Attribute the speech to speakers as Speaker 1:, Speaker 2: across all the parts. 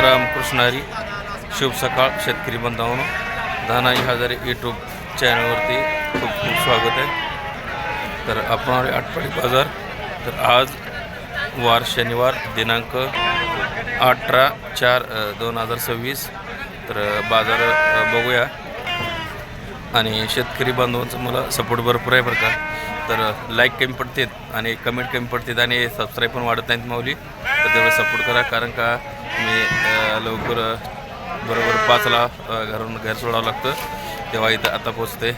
Speaker 1: रामकृष्ण हरी. शुभ सकाळ शेतकरी बांधवांनो. धानाजी हजारे यूट्यूब चॅनलवरती खूप खूप स्वागत आहे. तर आपण आटपाडी बाजार. तर आज वार शनिवार दिनांक 18/4/2026. तर बाजार बघूया. आणि शेतकरी बांधवांचं मला सपोर्ट भरपूर आहे बरं का. तर लाईक कमी पडतात आणि कमेंट कमी पडतात आणि सबस्क्राईब पण वाढत नाहीत माऊली. तर तेवढं सपोर्ट करा, कारण का मी लवकर बरोबर 5ला घर सोडावं लागतं, तेव्हा इथं आता पोचते.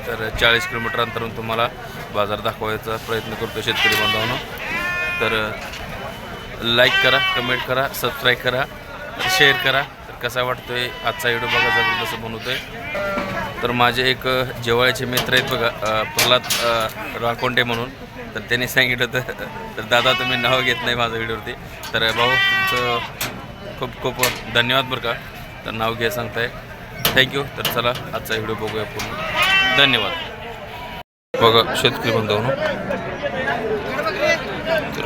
Speaker 1: तर 40 किलोमीटर अंतरून तुम्हाला बाजार दाखवायचा प्रयत्न करतो शेतकरी बांधवांनो. तर लाईक करा, कमेंट करा, सबस्क्राईब करा, शेअर करा. तर कसा वाटतोय आजचा व्हिडिओ बघा, जबरदस्त बनवतोय. तर माझे एक जवळचे मित्र आहेत बघा, प्रल्हाद राकोंडे म्हणून. तर त्यांनी सांगितलं तर दादा तुम्ही नाव घेत नाही माझ्या व्हिडिओवरती. तर भाऊ तुमचं खूप खूप धन्यवाद बरं का. तर नाव घ्या सांगताय, थँक्यू. तर चला आजचा व्हिडिओ बघूया पूर्ण. धन्यवाद. बघा शेतकरी बांधवांनो, तर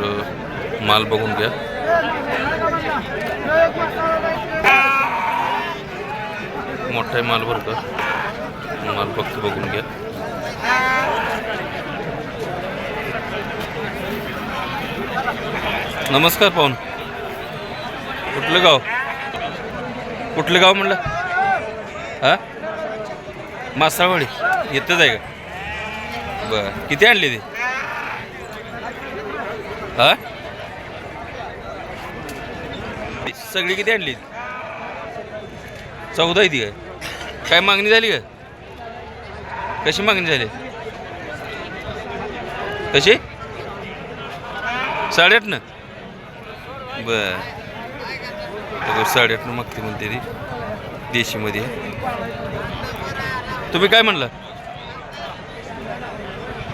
Speaker 1: माल बघून घ्या. मोठा आहे माल बरं का. माल फक्त बघून घ्या. नमस्कार पाहून. कुठलं गाव? कुठलं गाव म्हणलं? हां, मासाळवाडी येतच आहे का? बरं, किती आणली ती? हां, सगळी किती आणली? 14 आहे ती. काय मागणी झाली का? कशी मागणी झाली? कशी? 8.5. बरं, 8.5 मागते म्हणते ती देशीमध्ये. तुम्ही काय म्हणला?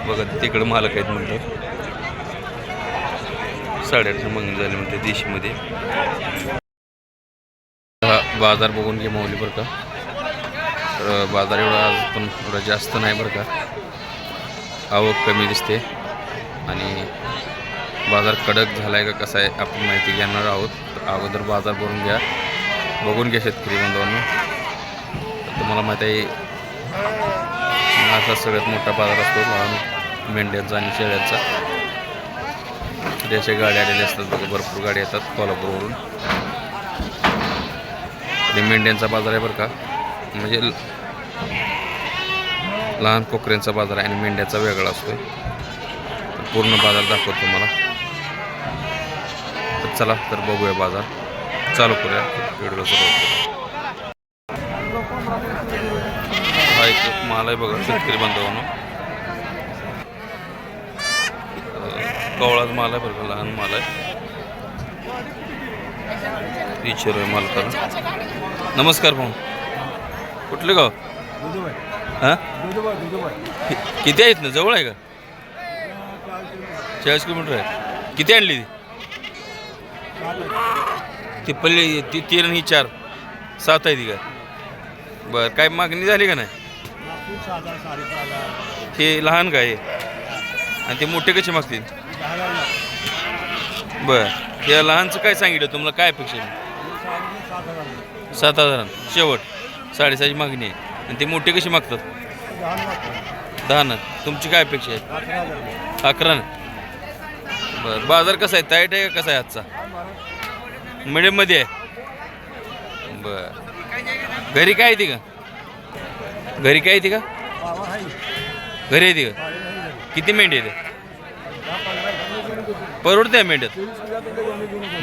Speaker 1: बघा तिकडं मालक आहेत म्हणतात 8.5 मागणी झाली म्हणते देशीमध्ये. हा बाजार बघून घे माऊली बरं का. तर बाजार एवढा आज पण एवढा जास्त नाही बरं का. आवक कमी दिसते आणि बाजार कडक झाला आहे का कसा आहे आपण माहिती घेणार आहोत. तर अगोदर बाजार बघून घ्या शेतकरी बांधवांनो. तर तुम्हाला माहिती आहे असा सगळ्यात मोठा बाजार असतो लहान मेंढ्यांचा आणि शेळ्यांचा. अशा गाड्या आलेल्या असतात बघा, भरपूर गाड्या येतात कोल्हापूरवरून. आणि मेंढ्यांचा बाजार आहे बरं का. म्हणजे लहान कोकऱ्यांचा बाजार आहे आणि मेंढ्याचा वेगळा असतो. पूर्ण बाजार दाखवतो तुम्हाला. तर चला तर बघूया बाजार, चालू करूया व्हिडिओ सुरुवात. हा एक माल आहे बघा शेतकरी बांधवांनो. कवळाच माल आहे बरं का, लहान माल आहे. विचार आहे मालकाला. नमस्कार भाऊ, कुठलं गाव? हां, किती आहेत ना, जवळ आहे का? 40 किलोमीटर आहे. किती आणली ती पल्ली? ती 3 आणि 4 7 आहे ती का? बरं, काय मागणी झाली का नाही? ते लहान काय आणि ते मोठे कसे मागतील? बरं, त्या लहानचं काय सांगितलं तुम्हाला? काय अपेक्षा आहे? 7,000 शेवट. 6.5ची मागणी आहे. आणि ते मोठे कसे मागतात? 10. तुमची काय अपेक्षा आहे? 11. बरं, बाजार कसा आहे? टाईट आहे का कसा आहे आजचा? मिडियममध्ये आहे. बरं, घरी काय येते का? घरी काय येते का? घरी येते का? किती मेंढी येते? परवडते मेंढ्यात?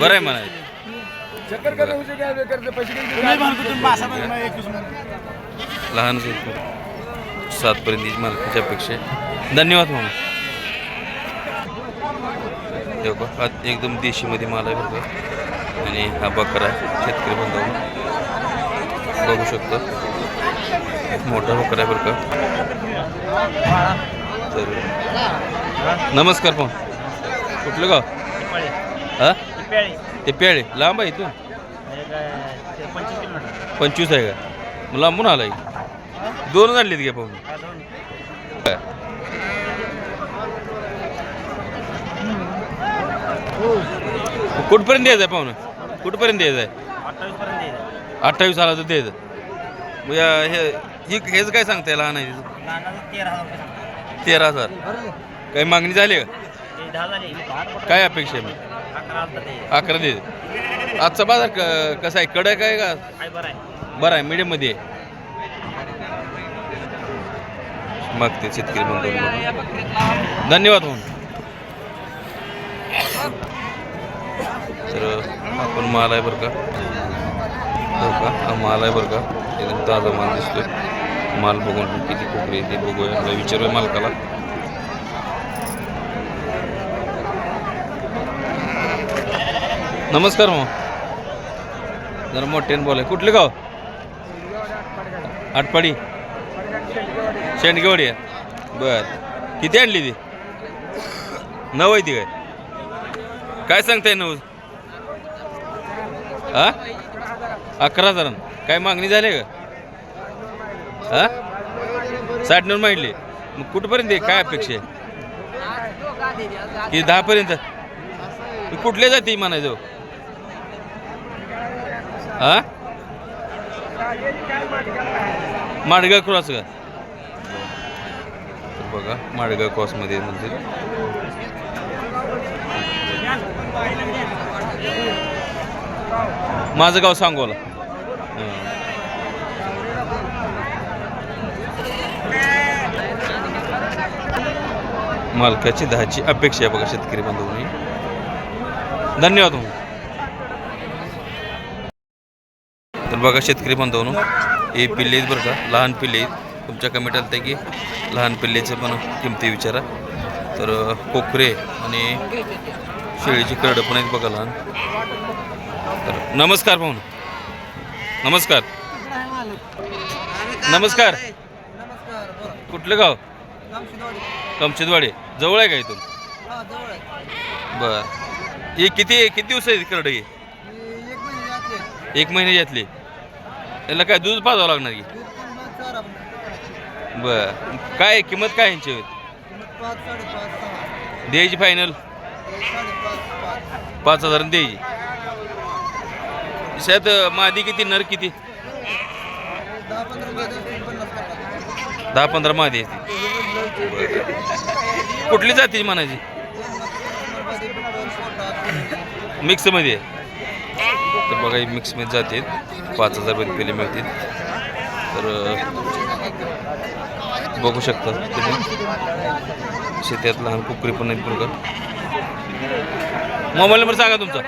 Speaker 1: बरं आहे म्हणायचं. लहान 7पर्यंत मालकाच्या अपेक्षा. धन्यवाद मामा. देखो हा एकदम देशीमध्ये माल आहे बरं का. आणि हा बकरा शेतकरी बांधवांनो बघू शकतो. मोठा बकरा आहे बरं का. तर नमस्कार पाहून. कुठलं गाव? हां, ते प्याळे लांब आहे इथून? 25 आहे का? मग लांबून आला आहे. 2 आणलीत घ्या पाहून. कुठपर्यंत द्यायचं आहे पाहुणं? कुठपर्यंत द्यायचं आहे? 28 सालाचं द्यायचं. मग हेच काय सांगताय लहान आहे 13,000. काही मागणी झाली का? काय अपेक्षा आहे मग? 11 दे. आजचा बाजार कसा आहे? कडक आहे का? बरं आहे, मीडियम मध्ये आहे. मागते शेतकरी म्हणतो. धन्यवाद म्हणून. तर आपण माल आहे बरं का, हो का, हा माल आहे बरं का, एकदम ताजा माल दिसतोय. माल बघून किती कोकरी ते बघूया, विचारूया मालकाला. नमस्कार मग, जरा मोठ्याने बोलाय. कुठले गाव? आटपाडी, शेंडगेवाडी आहे. बर, किती आणली ती? 9 आहे ती. काय सांगताय 9? हा, 11,000. काय मागणी झाली का? हा, 60 मागितली. मग कुठपर्यंत आहे? काय अपेक्षा आहे? की 10 पर्यंत? कुठल्या जाती म्हणायचं? हा, माडगाव क्रॉस का? बघा, माडगाव क्रॉस मध्ये म्हणते. माझं गाव सांगोला. मालकाची 10ची अपेक्षा आहे बघा शेतकरी बांधवांनी. धन्यवाद. तर बघा शेतकरी बांधवांनो, हे पिल्ले आहेत बरं का, लहान पिल्ले आहेत. तुमच्या कमेंट आलं की लहान पिल्लेचे पण किमती विचारा. तर कोकरे आणि शेळीची करडं पण आहेत बघा लहान. तर नमस्कार भाऊ. नमस्कार. नमस्कार. कुठलं गाव? कमशेदवाडी. जवळ आहे का इथून? बर. ही किती दिवस आहे करडं? ही 1 महिन्यातली. त्याला काय दूध पाजावं लागणार की? बर. काय किंमत काय यांची? द्यायची फायनल 5,000 द्यायची. शायद मादी किती, नर किती? 10-15 मादी आहे. कुठली जाती म्हणायची? मिक्स मध्ये. तर बघा, मिक्स मध्ये जाते. 5,000 रुपये पेले मिळतील. तर बघू शकता तुम्ही, शेतात लहान कुकरी पण आहेत बघा. मोबाईल नंबर सांगा तुमचा.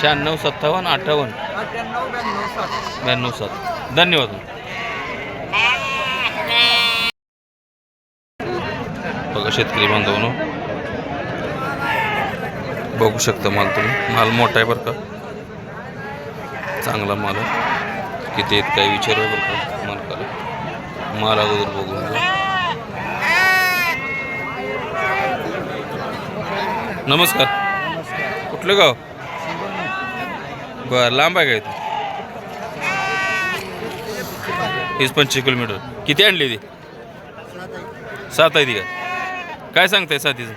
Speaker 1: 9657589297. धन्यवाद. बघा शेतकरी बांधवांनो, बघू शकता माल तुम्ही. माल मोठा आहे बरं का, चांगला माल आहे. किती आहेत काय विचारू बरं का मालकाला. माल अगोदर बघून घ्या. नमस्कार. कुठलं गाव? बरं, लांब आहे का इथं? 25 किलोमीटर. किती आणली ती? 7 आहे ती का? काय सांगताय साथीचं?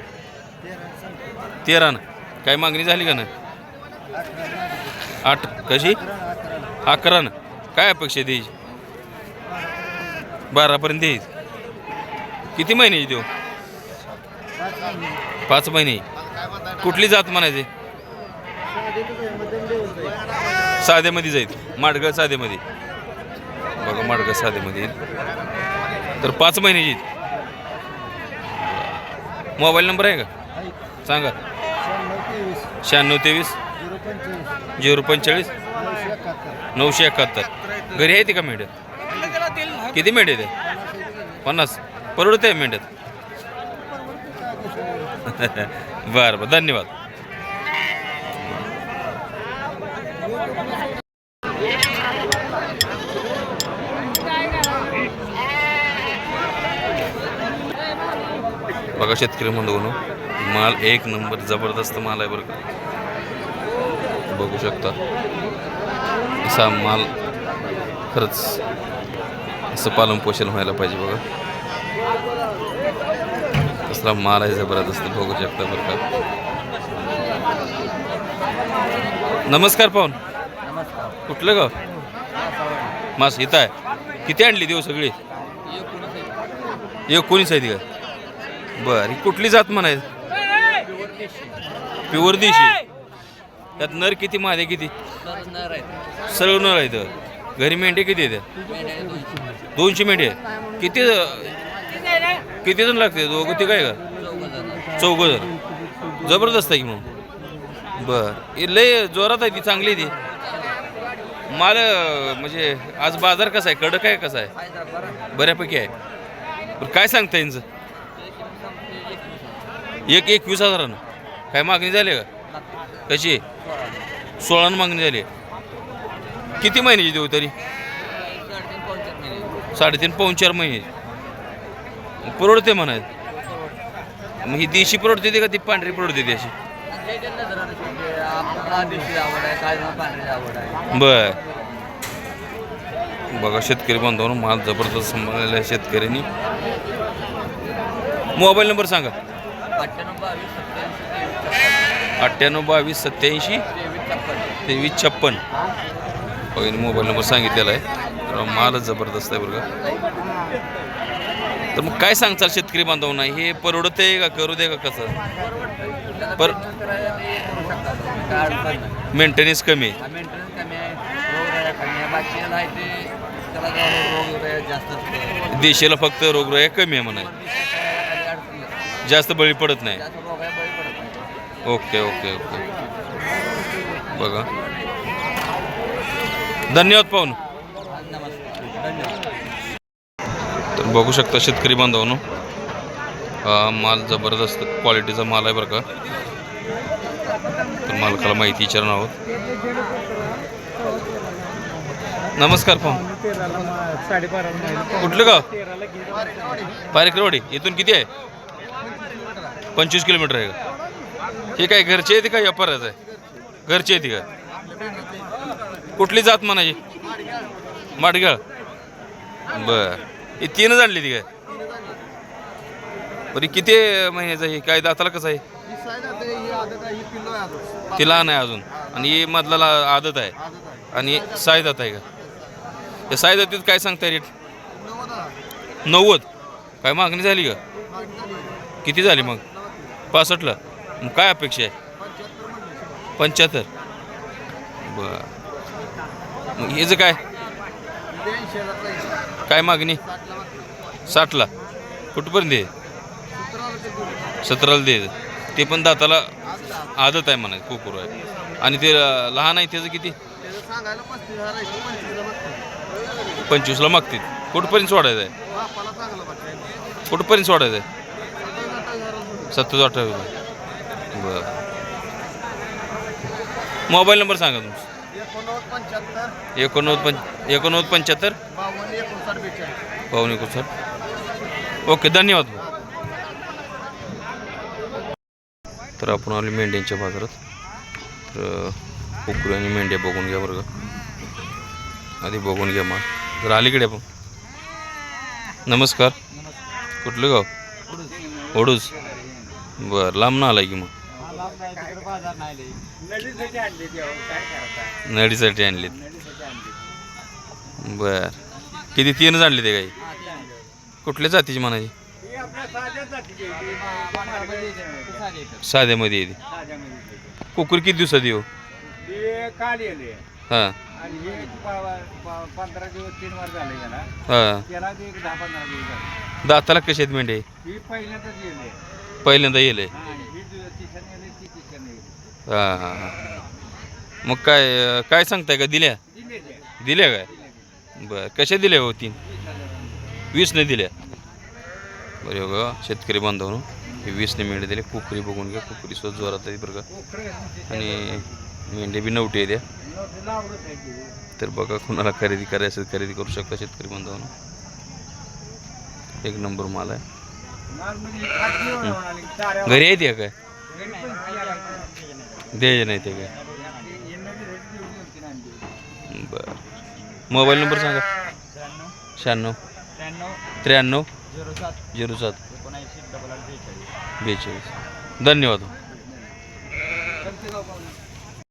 Speaker 1: 13 ना. काय मागणी झाली का ना? 8 कशी? 11 ना. काय अपेक्षा द्यायची? 12 पर्यंत द्यायची. किती महिन्याची देऊ? 5 महिने. कुठली जात म्हणायची? साधेमध्ये जाईल. माडगाव साधेमध्ये. बघा, माडगाव साधेमध्ये येईल. तर 5 महिन्याची. मोबाईल नंबर आहे का? सांगा. 9623 045 971. घरी आहे ती का मेंढ्यात? किती मेंढ्यात आहे? 50. परवडते आहे मेंढ्यात? बरं बरं, धन्यवाद. बघा शेतकरी म्हणून माल 1 नंबर जबरदस्त माल आहे बरं का. बघू शकता असा माल. खरंच असं पालन पोषण व्हायला पाहिजे बघा. कसला माल आहे जबरदस्त. बघू शकता बरं का. नमस्कार पाहून.
Speaker 2: नमस्कार.
Speaker 1: कुठलं गाव? मास इथं आहे. किती आणली देऊ सगळी? 19 आहेत का? बरं, ही कुठली जात म्हणायचं? प्युअर देशी. त्यात नर किती मादे किती? सर्व नर आहेत. घरी मेंढे किती आहेत? 200 मेंढे. किती किती जण लागते? दोघं ते काय का? 4 जण. जबरदस्त आहे की मग. बर, लय जोरात आहे ती, चांगली ती माल. म्हणजे आज बाजार कसा आहे? कडक आहे कसा आहे? बऱ्यापैकी आहे. बरं, काय सांगता यांचं? 21,000. काय मागणी झाली का? कशी? 16 मागणी झाली. किती महिन्याची देऊ तरी? 3.5 पाऊण 4 महिने. परवडते म्हणायचं. मग ही देशी परवडते ते का ती पांढरी परवडते ती अशी? बर, बघा शेतकरी बांधवांनो, माल जबरदस्त सांभाळलेला आहे शेतकऱ्यांनी. मोबाईल नंबर सांगा. 98 22 87 23 56. बघा, मोबाईल नंबर सांगितलेला आहे. तर मालच जबरदस्त आहे बरं का. तर मग काय सांगचाल शेतकरी बांधवांना? हे परवडत आहे का? करू दे का कसं? पर मेंटेनन्स कमी आहे. देशीला फक्त रोगराई कमी आहे म्हणा, जास्त बळी पडत नाही. Okay okay okay. बघा, धन्यवाद पाहून. तर बघू शकता शेतकरी बांधवांनो, माल जबरदस्त क्वालिटीचा माल आहे बरं का. तर मालकाला माहिती विचारणार आहोत. नमस्कार पाहून. कुठलं गाव? पारेकरवाडी. इथून किती आहे? 25 किलोमीटर आहे का? हे काय घरचे येते का व्यापाराचं आहे? घरचे येते का? कुठली जात म्हणायची? माडगाळ. बर, हे 3 आणली ती काय? बरी, किती महिन्याचं आहे? काय दाताला कसं आहे? ती लहान आहे अजून, आणि ही मधला आदत आहे, आणि साय दात आहे का? त्या साय दातीत काय सांगताय रेट? 90. काय मागणी झाली का? किती झाली मग? 65ला. मग काय अपेक्षा आहे? 75. बर, मग हेच काय काय मागणी? 60ला. कुठपर्यंत दे? 17ला दे. ते पण दाताला आदत आहे म्हणा, कुकुर आहे, आणि ते लहान आहे. त्याचं किती? 25ला मागतील. कुठपर्यंत सोडायचं आहे? कुठपर्यंत सोडायचं आहे? 27-28. बरं, मोबाईल नंबर सांगा तुमचा. 89 75 52 59. ओके, धन्यवाद. तर आपण आलो मेंढ्यांच्या बाजारात. तर कुकुरी आणि मेंढ्या बघून घ्या बरं का. आधी बघून घ्या मग. तर अलीकडे आपण. नमस्कार. कुठलं गाव? ओडूज. बरं, लांब ना आलाय की मग? नडीसाठी आणलीत. बर, किती? 3 आणले ते काही? कुठल्या जातीची म्हणायची? साध्यामध्ये येते. कुकुर किती दिवसात येऊ? हां
Speaker 2: 15 दिवस 3 वार झाले याला.
Speaker 1: हां,
Speaker 2: त्याला ते 10-15 दिवस झाले.
Speaker 1: दाताला कसे आहेत मेंढे?
Speaker 2: ही पहिल्यांदाच येले.
Speaker 1: पहिल्यांदा येले.
Speaker 2: हां, ही तिसऱ्या येले, ती तिसऱ्या येले.
Speaker 1: हां हां हां. मग काय काय सांगताय का? दिल्या? दिल्या काय? बरं, कशा दिल्या हो? 3 20 दिल्या. बरं बघा शेतकरी बांधवांनो, हे 20 मेंढे दिले. कुकरी बघून घ्या. कुकरी स्वतः जोरात आहे बरं का, आणि मेंढे बी नवटे द्या. तर बघा, कुणाला खरेदी करायची असेल खरेदी करू शकता शेतकरी बांधवांनो. एक नंबर माल आहे. घरी येते काय? द्यायचे नाही ते काय? बरं, मोबाईल नंबर सांगा. 96 93 07 42. धन्यवाद.